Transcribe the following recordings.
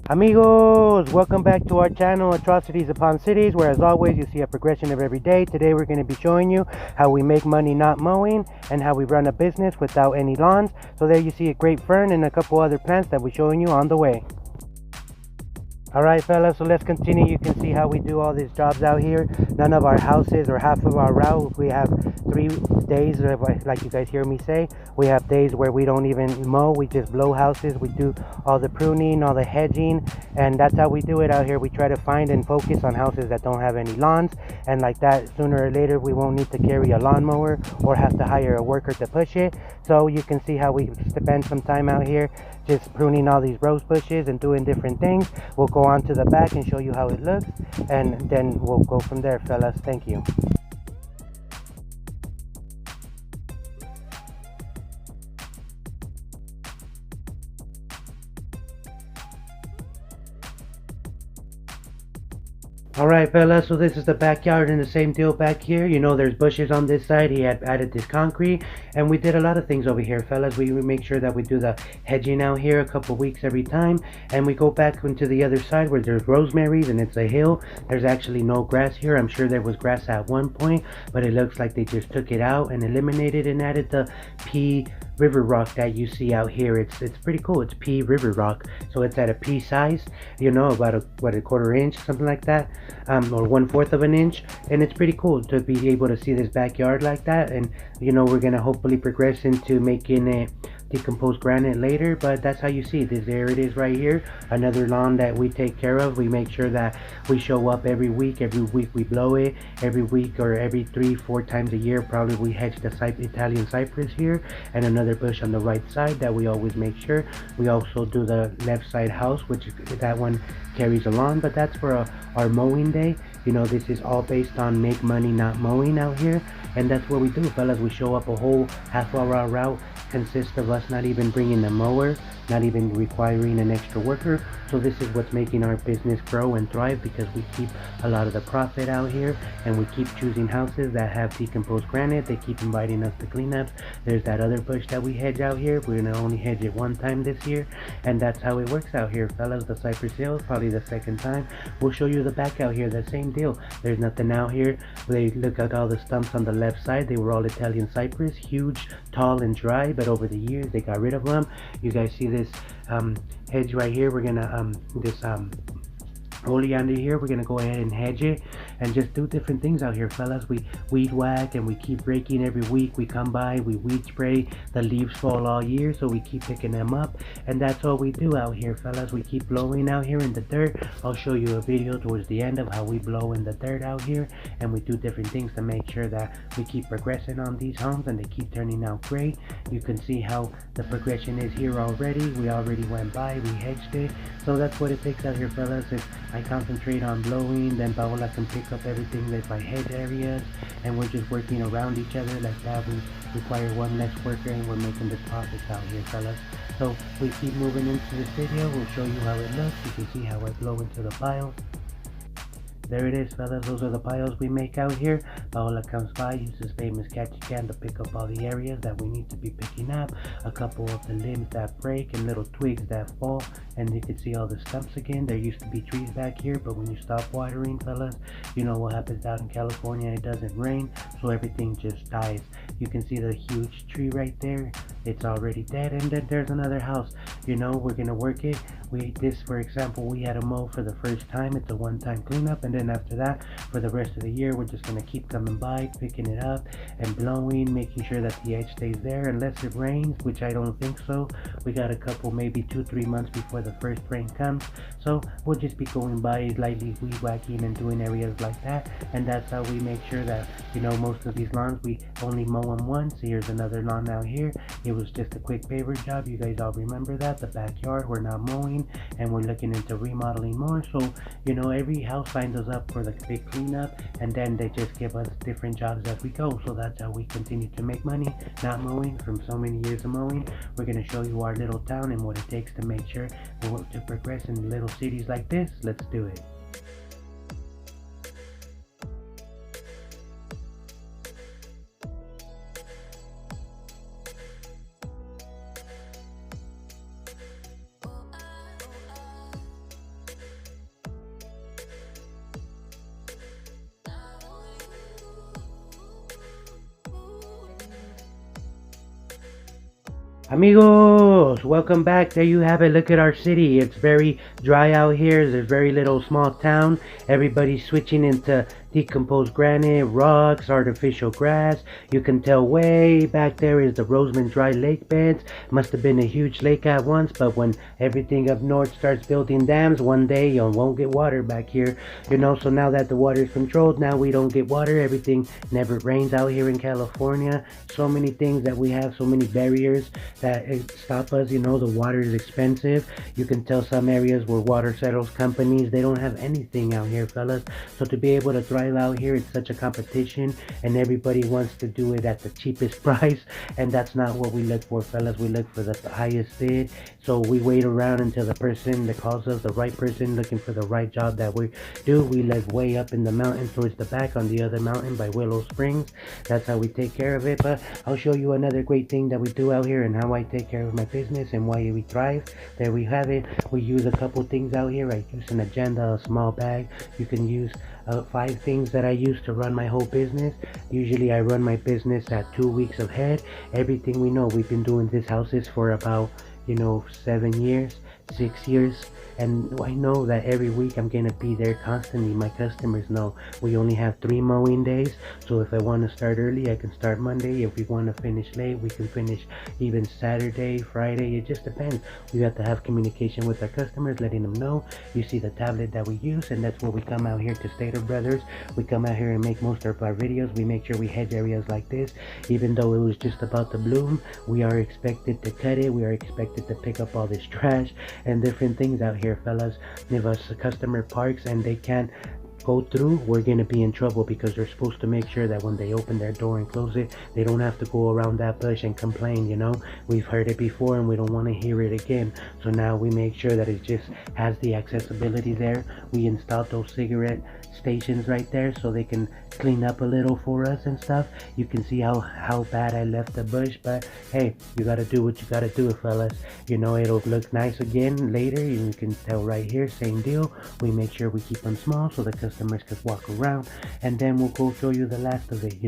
Amigos, welcome back to our channel, Atrocities Upon Cities, where as always you see a progression of every day. Today we're going to be showing you how we make money not mowing and how we run a business without any lawns. So there you see a grape fern and a couple other plants that we're showing you on the way. Alright fellas, so let's continue. You can see how we do all these jobs out here. None of our houses or half of our route, we have 3 days, like you guys hear me say. We have days where we don't even mow, we just blow houses. We do all the pruning, all the hedging, and that's how we do it out here. We try to find and focus on houses that don't have any lawns, and like that, sooner or later we won't need to carry a lawnmower or have to hire a worker to push it. So you can see how we spend some time out here just pruning all these rose bushes and doing different things. We'll go on to the back and show you how it looks, and then we'll go from there, fellas. Thank you. Alright fellas, so this is the backyard and the same deal back here. You know there's bushes on this side. He had added this concrete, and we did a lot of things over here, fellas. We make sure that we do the hedging out here a couple weeks every time, and we go back into the other side where there's rosemaries and it's a hill. There's actually no grass here. I'm sure there was grass at one point, but it looks like they just took it out and eliminated and added the pea river rock that you see out here. It's pretty cool. It's pea river rock, so it's at a pea size, you know, about a quarter inch, something like that, or 1/4 of an inch. And it's pretty cool to be able to see this backyard like that. And you know, we're gonna hopefully progress into making it decomposed granite later, but that's how you see this. There it is right here, another lawn that we take care of. We make sure that we show up every week we blow it. Every week or every 3-4 times a year probably we hedge the Italian cypress here, and another bush on the right side that we always make sure. We also do the left side house, which that one carries a lawn, but that's for our mowing day. You know, this is all based on make money not mowing out here, and that's what we do, fellas. We show up a whole half-hour route consists of us not even bringing a mower, not even requiring an extra worker. So this is what's making our business grow and thrive, because we keep a lot of the profit out here, and we keep choosing houses that have decomposed granite. They keep inviting us to cleanups. There's that other bush that we hedge out here. We're gonna only hedge it one time this year, and that's how it works out here, fellas. The cypress hill, probably the second time. We'll show you the back out here, the same deal. There's nothing out here. They look at all the stumps on the left side. They were all Italian cypress, huge, tall, and dry, but over the years they got rid of them. You guys see this hedge right here? We're gonna this oleander here, we're gonna go ahead and hedge it and just do different things out here, fellas. We weed whack and we keep raking every week. We come by, we weed spray. The leaves fall all year, so we keep picking them up, and that's all we do out here, fellas. We keep blowing out here in the dirt. I'll show you a video towards the end of how we blow in the dirt out here, and we do different things to make sure that we keep progressing on these homes and they keep turning out great. You can see how the progression is here already. We already went by, we hedged it, so that's what it takes out here, fellas. If I concentrate on blowing, then Paola can pick up everything that's by hedge areas, and we're just working around each other like that. We require one less worker, and we're making the profits out here, fellas. So we keep moving into this video. We'll show you how it looks. You can see how I blow into the pile. There it is, fellas. Those are the piles we make out here. Paola comes by, uses famous catchy can to pick up all the areas that we need to be picking up. A couple of the limbs that break and little twigs that fall, and you can see all the stumps again. There used to be trees back here, but when you stop watering, fellas, you know what happens out in California. It doesn't rain, so everything just dies. You can see the huge tree right there. It's already dead, and then there's another house. You know, we're gonna work it. This, for example, we had a mow for the first time. It's a one-time cleanup, and then after that, for the rest of the year, we're just gonna keep coming by, picking it up and blowing, making sure that the edge stays there unless it rains, which I don't think so. We got a couple, maybe 2-3 months before the first rain comes, so we'll just be going by, lightly weed whacking and doing areas like that. And that's how we make sure that, you know, most of these lawns we only mow them once. Here's another lawn out here. It was just a quick paver job. You guys all remember that. The backyard, we're not mowing, and we're looking into remodeling more. So, you know, every house signs us up for the big cleanup, and then they just give us different jobs as we go. So that's how we continue to make money not mowing from so many years of mowing. We're going to show you our little town and what it takes to make sure we want to progress in little cities like this. Let's do it. Amigos, welcome back. There you have it. Look at our city. It's very dry out here. There's very little small town. Everybody's switching into decomposed granite, rocks, artificial grass. You can tell way back there is the Roseman dry lake beds. Must have been a huge lake at once, but when everything up north starts building dams, one day you won't get water back here. So now that the water is controlled, now we don't get water. Everything never rains out here in California. So many things that we have, so many barriers that stop us. The water is expensive. You can tell some areas where water settles companies, they don't have anything out here, fellas. So to be able to thrive out here, it's such a competition, and everybody wants to do it at the cheapest price, and that's not what we look for, fellas. We look for the highest bid. So we wait around until the person that calls us, the right person looking for the right job that we do. We live way up in the mountain towards the back on the other mountain by Willow Springs. That's how we take care of it. But I'll show you another great thing that we do out here and how I take care of my business and why we thrive. There we have it. We use a couple things out here. I use an agenda, a small bag. You can use 5 things that I use to run my whole business. Usually I run my business at 2 weeks ahead. Everything we know, we've been doing these houses for about 7 years, 6 years, and I know that every week I'm gonna be there constantly. My customers know we only have 3 mowing days, so if I want to start early, I can start Monday. If we want to finish late, we can finish even Saturday, Friday. It just depends. We have to have communication with our customers, letting them know. You see the tablet that we use, and that's where we come out here to Stater Brothers. We come out here and make most of our videos. We make sure we hedge areas like this. Even though it was just about to bloom, we are expected to cut it. We are expected to pick up all this trash and different things out here, fellas. If a customer parks and they can't go through, we're gonna be in trouble, because they're supposed to make sure that when they open their door and close it, they don't have to go around that bush and complain. We've heard it before and we don't want to hear it again. So now we make sure that it just has the accessibility there. We installed those cigarette stations right there so they can clean up a little for us and stuff. You can see how bad I left the bush, but hey, you gotta do what you gotta do, fellas. It'll look nice again later. You can tell right here, same deal. We make sure we keep them small so the customers can walk around, and then we'll go show you the last of it.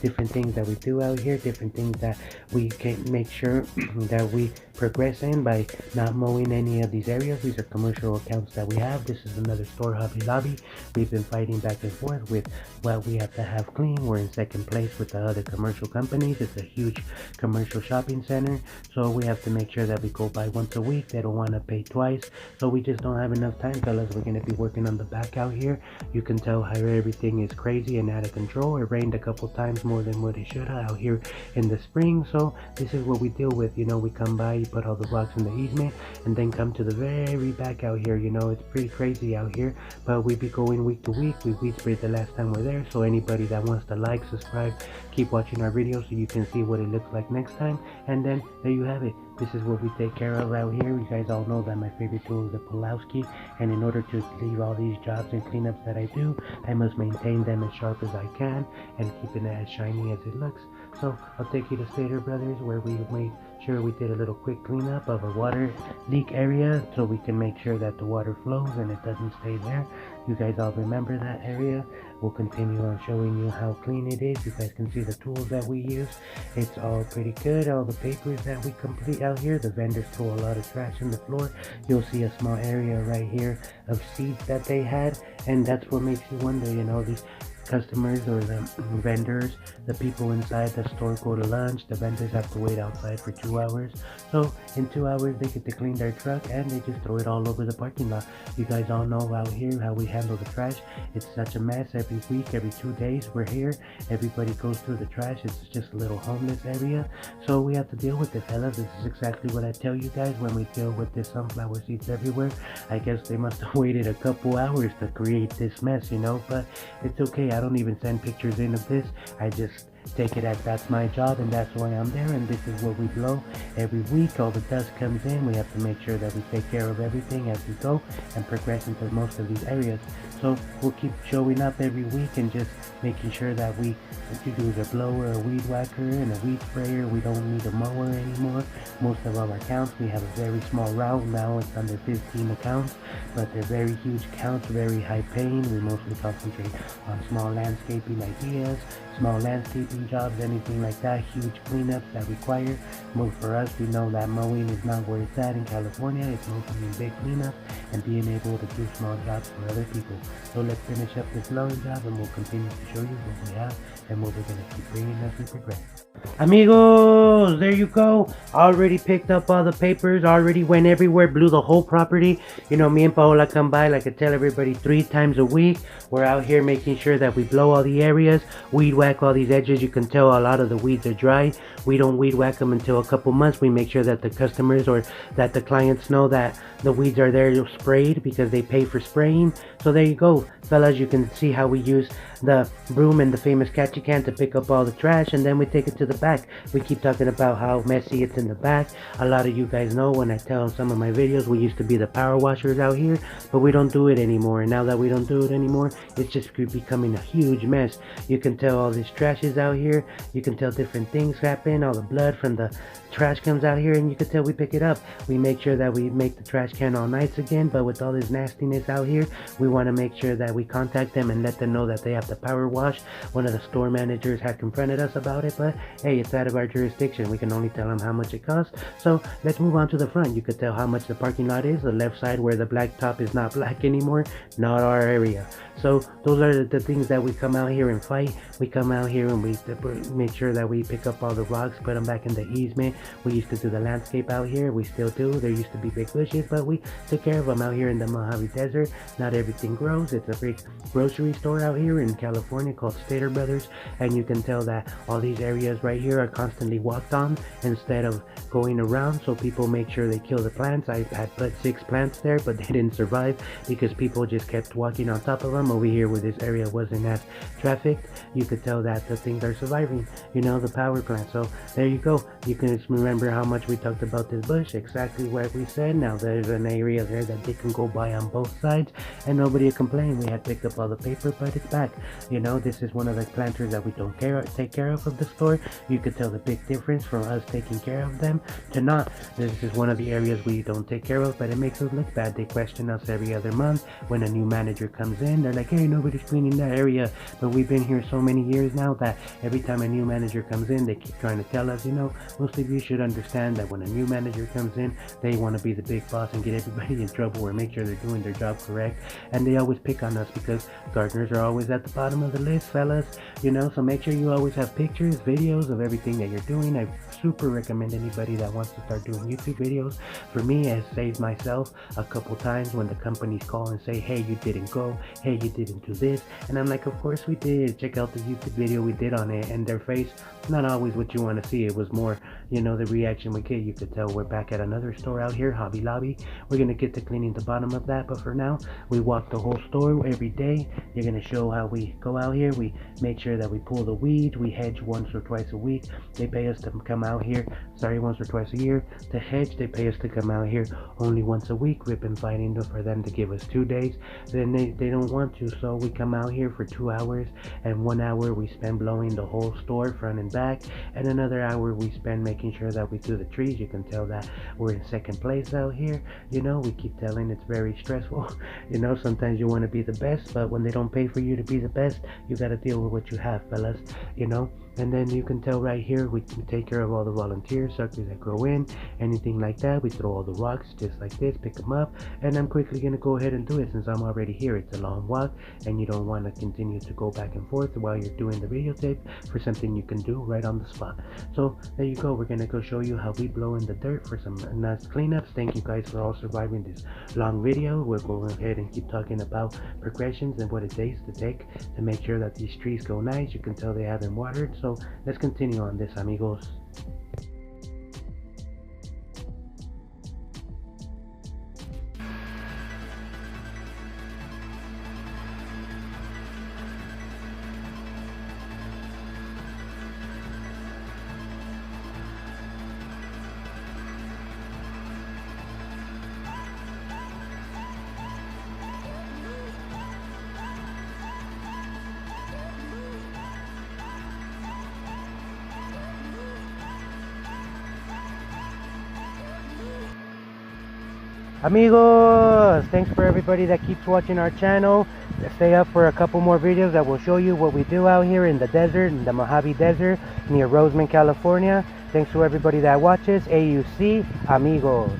Different things that we do out here, different things that we can make sure that we progress in by not mowing any of these areas. These are commercial accounts that we have. This is another store, Hobby Lobby. We've been fighting back and forth with what we have to have clean. We're in second place with the other commercial companies. It's a huge commercial shopping center, so we have to make sure that we go by once a week. They don't want to pay twice, so we just don't have enough time, fellas. We're going to be working on the back out here. You can tell how everything is crazy and out of control. It rained a couple times more than what it should have out here in the spring, so this is what we deal with. We come by, put all the rocks in the easement, and then come to the very back out here. It's pretty crazy out here, but we be going week to week. We weed sprayed the last time we're there, so anybody that wants to like, subscribe, keep watching our videos so you can see what it looks like next time. And then there you have it. This is what we take care of out here. You guys all know that my favorite tool is the Pulowski, and in order to leave all these jobs and cleanups that I do, I must maintain them as sharp as I can and keep it as shiny as it looks. So I'll take you to Stater Brothers, where we made sure we did a little quick cleanup of a water leak area so we can make sure that the water flows and it doesn't stay there. You guys all remember that area. We'll continue on showing you how clean it is. You guys can see the tools that we use. It's all pretty good. All the papers that we complete out here. The vendors throw a lot of trash on the floor. You'll see a small area right here of seeds that they had, and that's what makes you wonder, these customers or the vendors, the people inside the store go to lunch. The vendors have to wait outside for 2 hours, so in 2 hours they get to clean their truck and they just throw it all over the parking lot. You guys all know out here how we handle the trash. It's such a mess. Every week, every 2 days we're here, everybody goes through the trash. It's just a little homeless area, so we have to deal with it, fellas. This is exactly what I tell you guys when we deal with this sunflower seeds everywhere. I guess they must have waited a couple hours to create this mess, but it's okay. I don't even send pictures in of this. I just take it as that's my job and that's why I'm there, and this is what we blow every week. All the dust comes in. We have to make sure that we take care of everything as we go and progress into most of these areas. So we'll keep showing up every week and just making sure that we use a blower, a weed whacker, and a weed sprayer. We don't need a mower anymore. Most of our accounts, we have a very small route now. It's under 15 accounts, but they're very huge accounts, very high paying. We mostly concentrate on small landscaping ideas, small landscaping landscaping jobs, anything like that, huge cleanups that require move for us. We know that mowing is not where it's at in California. It's mostly in big cleanups and being able to do small jobs for other people. So let's finish up this blowing job and we'll continue to show you what we have and what we're going to keep bringing as we progress. Amigos, there you go. Already picked up all the papers, already went everywhere, blew the whole property. You know, me and Paola come by, like I tell everybody, 3 times a week. We're out here making sure that we blow all the areas, weed whack all these edges. You can tell a lot of the weeds are dry. We don't weed whack them until a couple months. We make sure that the customers or that the clients know that the weeds are there sprayed because they pay for spraying. So there you go, fellas. You can see how we use the broom and the famous catchy can to pick up all the trash, and then we take it to the back. We keep talking about how messy it's in the back. A lot of you guys know when I tell some of my videos, we used to be the power washers out here, but we don't do it anymore. And now that we don't do it anymore, it's just becoming a huge mess. You can tell all this trash is out here. You can tell different things happen. All the blood from the trash comes out here, and you can tell we pick it up. We make sure that we make the trash can all nice again, but with all this nastiness out here, we want to make sure that we contact them and let them know that they have to power wash. One of the store managers had confronted us about it, but hey, it's out of our jurisdiction. We can only tell them how much it costs. So let's move on to the front. You could tell how much the parking lot is. The left side where the black top is not black anymore, not our area. So those are the things that we come out here and fight. We come out here and we make sure that we pick up all the rocks, put them back in the easement. We used to do the landscape out here. We still do. There used to be big bushes, but we took care of them out here in the Mojave Desert. Not everything grows. It's a big grocery store out here in California called Stater Brothers, and you can tell that all these areas right here are constantly walked on instead of going around, so people make sure they kill the plants. I had put 6 plants there, but they didn't survive because people just kept walking on top of them. Over here where this area wasn't as trafficked, you could tell that the things are surviving, you know, the power plant. So there you go. You can just remember how much we talked about this bush, exactly what we said. Now there's an area there that they can go by on both sides and nobody complained. We had picked up all the paper, but it's back. You know, this is one of the planters that we don't take care of the store. You could tell the big difference from us taking care of them to not. This is one of the areas we don't take care of, but it makes us look bad. They question us every other month when a new manager comes in. They're like, hey, nobody's cleaning that area, but we've been here so many years now that every time a new manager comes in, they keep trying to tell us, you know, most of you should understand that when a new manager comes in, they want to be the big boss and get everybody in trouble or make sure they're doing their job correct, and they always pick on us because gardeners are always at the bottom of the list, fellas, you know. So make sure you always have pictures, videos of everything that you're doing. I super recommend anybody that wants to start doing YouTube videos. For me, it saved myself a couple times when the companies call and say, hey, you didn't go, hey, you didn't do this, and I'm like, of course we did. Check out the YouTube video we did on it, and their face, not always what you want to see. It was more, you know, the reaction we get. You could tell we're back at another store out here, Hobby Lobby. We're gonna get to cleaning the bottom of that, but for now, we walk the whole store every day. You're gonna show how we go out here. We make sure that we pull the weeds. We hedge once or twice a week. They pay us to come out here, once or twice a year to hedge. They pay us to come out here only once a week. We've been fighting for them to give us 2 days. Then they don't want to, so we come out here for 2 hours, and 1 hour we spend blowing the whole store front and back, and another hour we spend making sure that we do the trees. You can tell that we're in second place out here. You know, we keep telling it's very stressful. You know, sometimes you want to be the best, but when they don't pay for you to be the best, you got to deal with what you have, fellas, you know. And then you can tell right here, we can take care of all the volunteers, suckers that grow in, anything like that. We throw all the rocks just like this, pick them up, and I'm quickly going to go ahead and do it since I'm already here. It's a long walk, and you don't want to continue to go back and forth while you're doing the videotape for something you can do right on the spot. So there you go. We're going to go show you how we blow in the dirt for some nice cleanups. Thank you guys for all surviving this long video. We'll go ahead and keep talking about progressions and what it takes to take to make sure that these trees go nice. You can tell they haven't watered. So let's continue on this, amigos. Amigos, thanks for everybody that keeps watching our channel. Stay up for a couple more videos that will show you what we do out here in the desert, in the Mojave Desert, near Roseman, California. Thanks to everybody that watches. AUC, amigos.